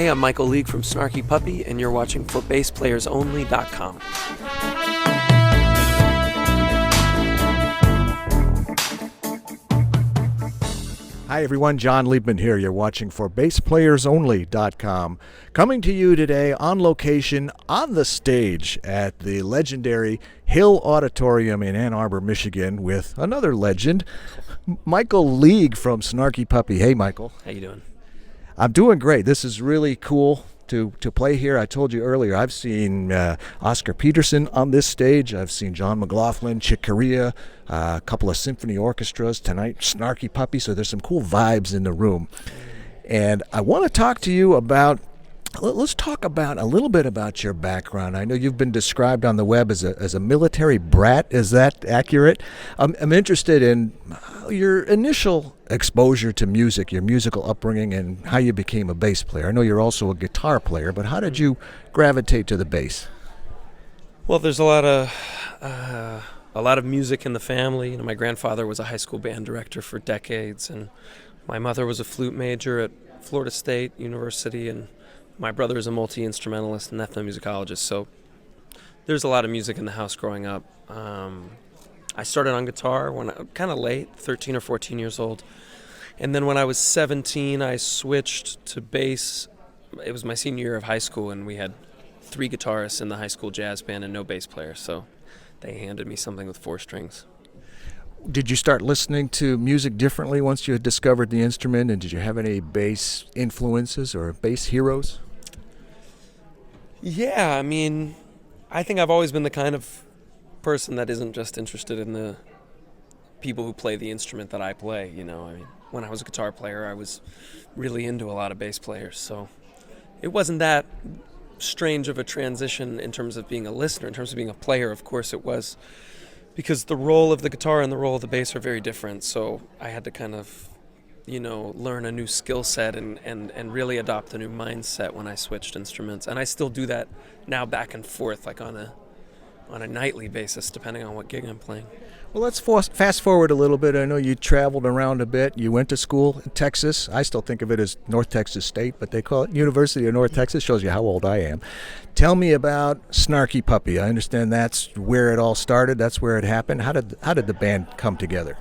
Hey, I'm Michael League from Snarky Puppy, and you're watching ForBassPlayersOnly.com. Hi everyone, John Liebman here. You're watching ForBassPlayersOnly.com. Coming to you today on location, on the stage at the legendary Hill Auditorium in Ann Arbor, Michigan, with another legend, Michael League from Snarky Puppy. Hey, Michael. How you doing? I'm doing great. This is really cool to play here. I told you earlier, I've seen Oscar Peterson on this stage. I've seen John McLaughlin, Chick Corea, a couple of symphony orchestras tonight, Snarky Puppy, so there's some cool vibes in the room. And I want to talk to you about, let's talk about a little bit about your background. I know you've been described on the web as a military brat. Is that accurate? I'm interested in your initial exposure to music, your musical upbringing, and how you became a bass player. I know you're also a guitar player, but how did you gravitate to the bass? Well, there's a lot of music in the family. You know, my grandfather was a high school band director for decades, and my mother was a flute major at Florida State University, and my brother is a multi-instrumentalist and ethnomusicologist. So there's a lot of music in the house growing up. I started on guitar when I kind of late, 13 or 14 years old. And then when I was 17, I switched to bass. It was my senior year of high school, and we had 3 guitarists in the high school jazz band and no bass player. So they handed me something with 4 strings. Did you start listening to music differently once you had discovered the instrument, and did you have any bass influences or bass heroes? Yeah, I mean, I think I've always been the kind of person that isn't just interested in the people who play the instrument that I play, you know. I mean, when I was a guitar player, I was really into a lot of bass players, so it wasn't that strange of a transition in terms of being a listener. In terms of being a player, of course it was, because the role of the guitar and the role of the bass are very different, so I had to kind of, you know, learn a new skill set and really adopt a new mindset when I switched instruments. And I still do that now back and forth, like on a nightly basis, depending on what gig I'm playing. Well, let's fast forward a little bit. I know you traveled around a bit. You went to school in Texas. I still think of it as North Texas State, but they call it University of North Texas. Shows you how old I am. Tell me about Snarky Puppy. I understand that's where it all started. That's where it happened. How did the band come together?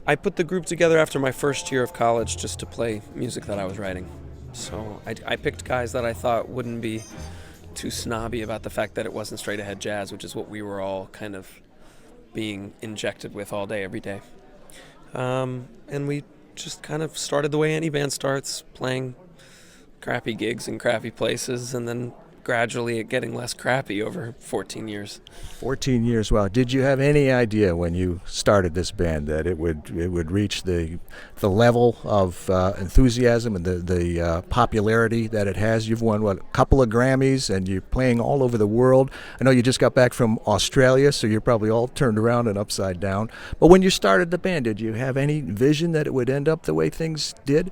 I put the group together after my first year of college just to play music that I was writing. So I picked guys that I thought wouldn't be too snobby about the fact that it wasn't straight ahead jazz, which is what we were all kind of being injected with all day, every day. And we just kind of started the way any band starts, playing crappy gigs in crappy places, and then gradually it getting less crappy over 14 years. 14 years, wow. Did you have any idea when you started this band that it would reach the level of enthusiasm and the popularity that it has? You've won, a couple of Grammys, and you're playing all over the world. I know you just got back from Australia, so you're probably all turned around and upside down. But when you started the band, did you have any vision that it would end up the way things did?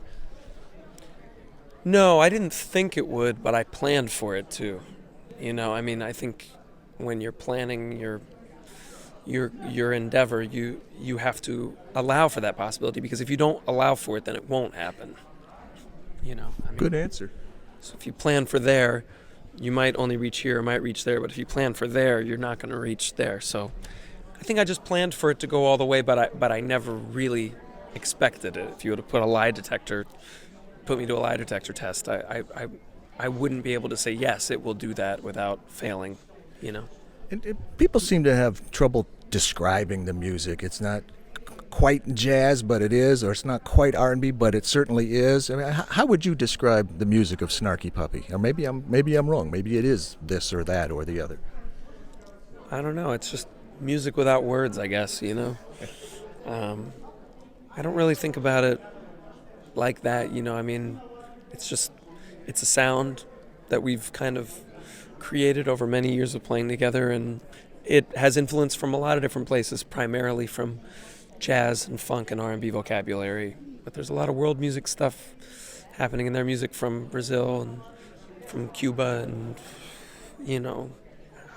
No, I didn't think it would, but I planned for it too. You know, I mean, I think when you're planning your endeavor, you have to allow for that possibility, because if you don't allow for it, then it won't happen. You know, I mean, good answer. So if you plan for there, you might only reach here, or might reach there, but if you plan for there, you're not going to reach there. So I think I just planned for it to go all the way, but I never really expected it. If you would have put me to a lie detector test, I wouldn't be able to say, yes, it will do that without failing, you know. And people seem to have trouble describing the music. It's not quite jazz, but it is, or it's not quite R&B, but it certainly is. I mean, how would you describe the music of Snarky Puppy? Or maybe I'm wrong. Maybe it is this or that or the other. I don't know. It's just music without words, I guess, you know. I don't really think about it like that, you know. I mean, it's a sound that we've kind of created over many years of playing together, and it has influence from a lot of different places, primarily from jazz and funk and R&B vocabulary, but there's a lot of world music stuff happening in their music from Brazil and from Cuba, and you know,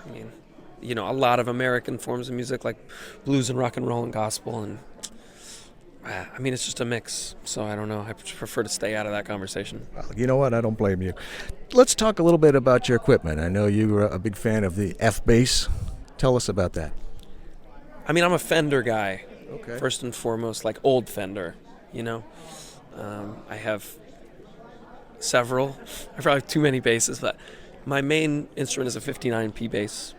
I mean, you know, a lot of American forms of music like blues and rock and roll and gospel, and I mean, it's just a mix, so I don't know. I prefer to stay out of that conversation. Well, you know what? I don't blame you. Let's talk a little bit about your equipment. I know you were a big fan of the F bass. Tell us about that. I mean, I'm a Fender guy, Okay. first and foremost, like old Fender, you know? I have several. I probably have too many basses, but my main instrument is a 59P bass.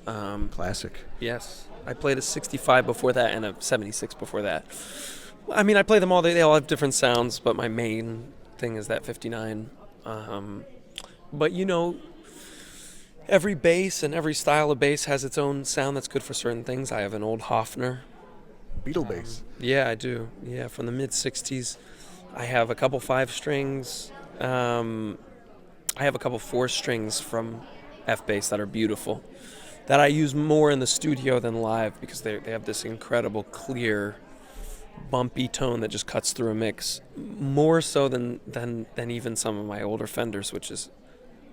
Classic. Yes. I played a 65 before that and a 76 before that. I mean, I play them all. They all have different sounds, but my main thing is that 59. But, you know, every bass and every style of bass has its own sound that's good for certain things. I have an old Hofner. Beetle bass. Yeah, I do. Yeah, from the mid-'60s. I have a couple 5-strings. I have a couple 4-strings from F-bass that are beautiful, that I use more in the studio than live because they have this incredible clear, bumpy tone that just cuts through a mix, more so than even some of my older Fenders, which is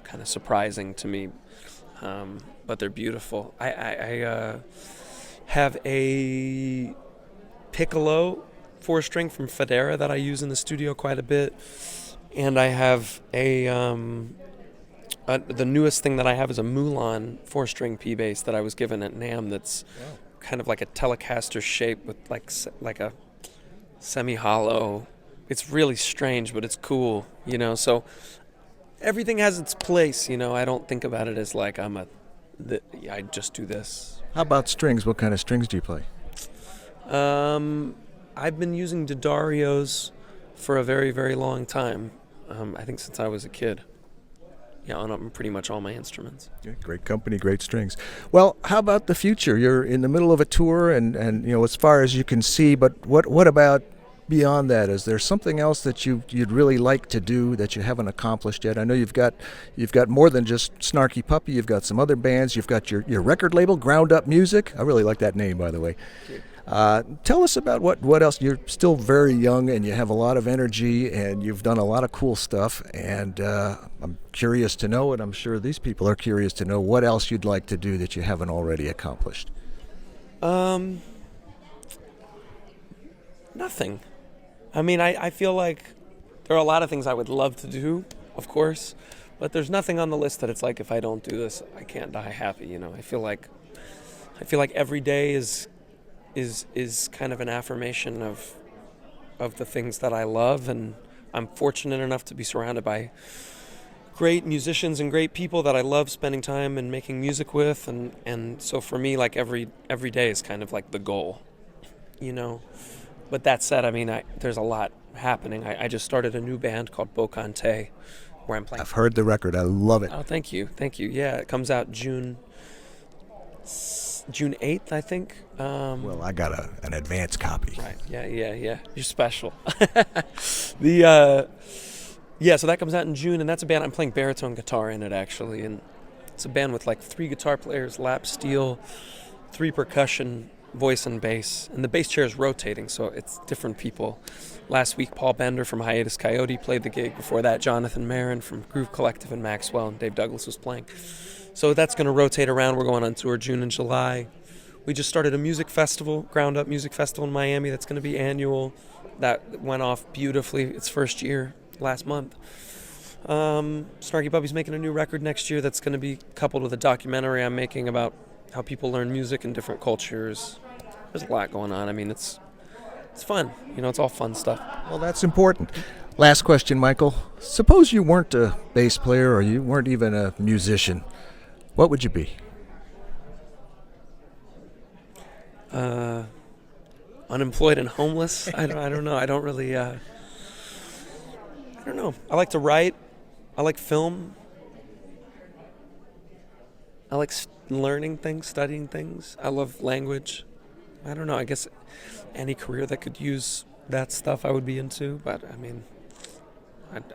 kind of surprising to me. But they're beautiful. I have a piccolo 4-string from Federa that I use in the studio quite a bit, and I have the newest thing that I have is a Mulan 4-string P bass that I was given at NAMM. That's kind of like a Telecaster shape with like a semi-hollow. It's really strange, but it's cool, you know. So everything has its place, you know. I don't think about it as like I just do this. How about strings? What kind of strings do you play? I've been using D'Addario's for a very, very long time. I think since I was a kid. Yeah, on pretty much all my instruments. Yeah, great company, great strings. Well, how about the future? You're in the middle of a tour, and you know, as far as you can see. But what about beyond that? Is there something else that you'd really like to do that you haven't accomplished yet? I know you've got more than just Snarky Puppy. You've got some other bands. You've got your record label, Ground Up Music. I really like that name, by the way. Tell us about what else. You're still very young and you have a lot of energy and you've done a lot of cool stuff, and I'm curious to know, and I'm sure these people are curious to know, what else you'd like to do that you haven't already accomplished. Nothing. I mean, I feel like there are a lot of things I would love to do, of course, but there's nothing on the list that it's like, if I don't do this, I can't die happy, you know. I feel like every day is kind of an affirmation of the things that I love, and I'm fortunate enough to be surrounded by great musicians and great people that I love spending time and making music with, and so for me, like every day is kind of like the goal, you know. But that said, I mean, there's a lot happening. I just started a new band called Bocante, where I'm playing. I've heard the record. I love it. Oh, thank you. Yeah, it comes out June 8th, I think. Well, I got an advance copy. Right. Yeah. You're special. So that comes out in June, and that's a band. I'm playing baritone guitar in it, actually, and it's a band with like 3 guitar players, lap steel, 3 percussion, voice and bass, and the bass chair is rotating, so it's different people. Last week, Paul Bender from Hiatus Coyote played the gig. Before that, Jonathan Marin from Groove Collective and Maxwell, and Dave Douglas was playing. So that's going to rotate around. We're going on tour June and July. We just started a music festival, Ground Up Music Festival in Miami, that's going to be annual. That went off beautifully. Its first year last month. Snarky Puppy's making a new record next year that's going to be coupled with a documentary I'm making about how people learn music in different cultures. There's a lot going on. I mean, it's fun. You know, it's all fun stuff. Well, that's important. Last question, Michael. Suppose you weren't a bass player or you weren't even a musician. What would you be? Unemployed and homeless. I don't know. I don't really. I don't know. I like to write. I like film. I like learning things, studying things. I love language. I don't know. I guess any career that could use that stuff I would be into. But I mean,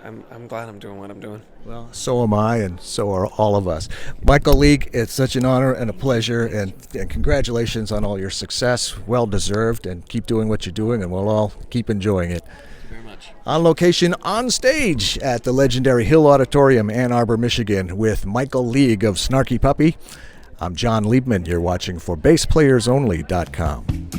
I'm glad I'm doing what I'm doing. Well, so am I, and so are all of us. Michael League, it's such an honor and a pleasure, and congratulations on all your success. Well deserved, and keep doing what you're doing, and we'll all keep enjoying it. Thank you very much. On location, on stage at the legendary Hill Auditorium, Ann Arbor, Michigan, with Michael League of Snarky Puppy. I'm John Liebman. You're watching for BassPlayersOnly.com.